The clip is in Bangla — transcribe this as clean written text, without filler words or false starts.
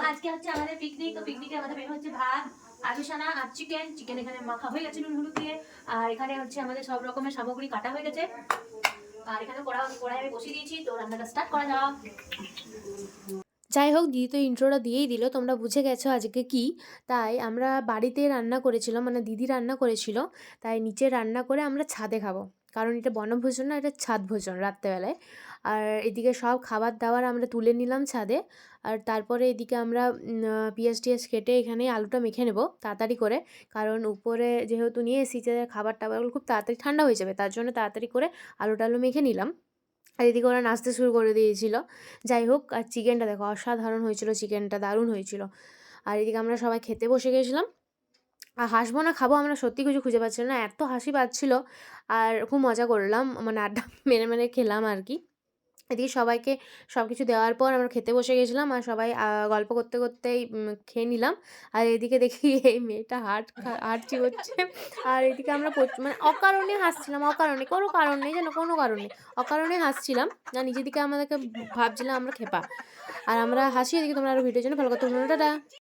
আজকে হচ্ছে আমাদের পিকনিক। তো পিকনিকে আমাদের মেনু হচ্ছে ভাত, আলু সানা আর চিকেন। চিকেন এখানে মাখা হয়ে গেছে নুন হলুদ দিয়ে। আর এখানে হচ্ছে আমাদের সব রকমের সামগ্রী কাটা হয়ে গেছে। আর এখানে কড়াই আমি বসিয়ে দিয়েছি, তো রান্নাটা স্টার্ট করা যাক। যাই হোক, দিদি তো ইন্ট্রোটা দিয়েই দিল, তোমরা বুঝে গেছো আজকে কি। তাই আমরা বাড়িতে রান্না করেছিলাম, মানে দিদি রান্না করেছিল, তাই নিচে রান্না করে আমরা ছাদে খাবো। কারণ এটা বনভোজন না, এটা ছাদ ভোজন রাত্রেবেলায়। আর এদিকে সব খাবার দাবার আমরা তুলে নিলাম ছাদে। আর তারপরে এদিকে আমরা পেঁয়াজ টিয়াজ কেটে এখানে আলুটা মেখে নেব তাড়াতাড়ি করে। কারণ উপরে যেহেতু নিয়ে এসেছি, খাবার টাবারগুলো খুব তাড়াতাড়ি ঠান্ডা হয়ে যাবে, তার জন্য তাড়াতাড়ি করে আলু মেখে নিলাম। আর এদিকে ওরা নাচতে শুরু করে দিয়েছিল। যাই হোক, আর চিকেনটা দেখো অসাধারণ হয়েছিল, চিকেনটা দারুণ হয়েছিল। আর এদিকে আমরা সবাই খেতে বসে গেছিলাম। আর হাসবো না খাবো আমরা সত্যি কিছু খুঁজে পাচ্ছিলাম না, এত হাসি পাচ্ছিল। আর খুব মজা করলাম, মানে আড্ডা মেরে মেরে খেলাম আর কি। এদিকে সবাইকে সব কিছু দেওয়ার পর আমরা খেতে বসে গেছিলাম, আর সবাই গল্প করতে করতেই খেয়ে নিলাম। আর এদিকে দেখি এই মেয়েটা হাট চিবোচ্ছে। আর এদিকে আমরা মানে অকারণে হাসছিলাম, অকারণে, কোনো কারণ নেই যেন, কোনো কারণ নেই, অকারণে হাসছিলাম। আর নিজের দিকে আমাদেরকে ভাবছিলাম আমরা খেপা। আর আমরা হাসি, এদিকে তোমরা আরও ভিডিওর জন্য ভালো কথা বলুন, টাটা।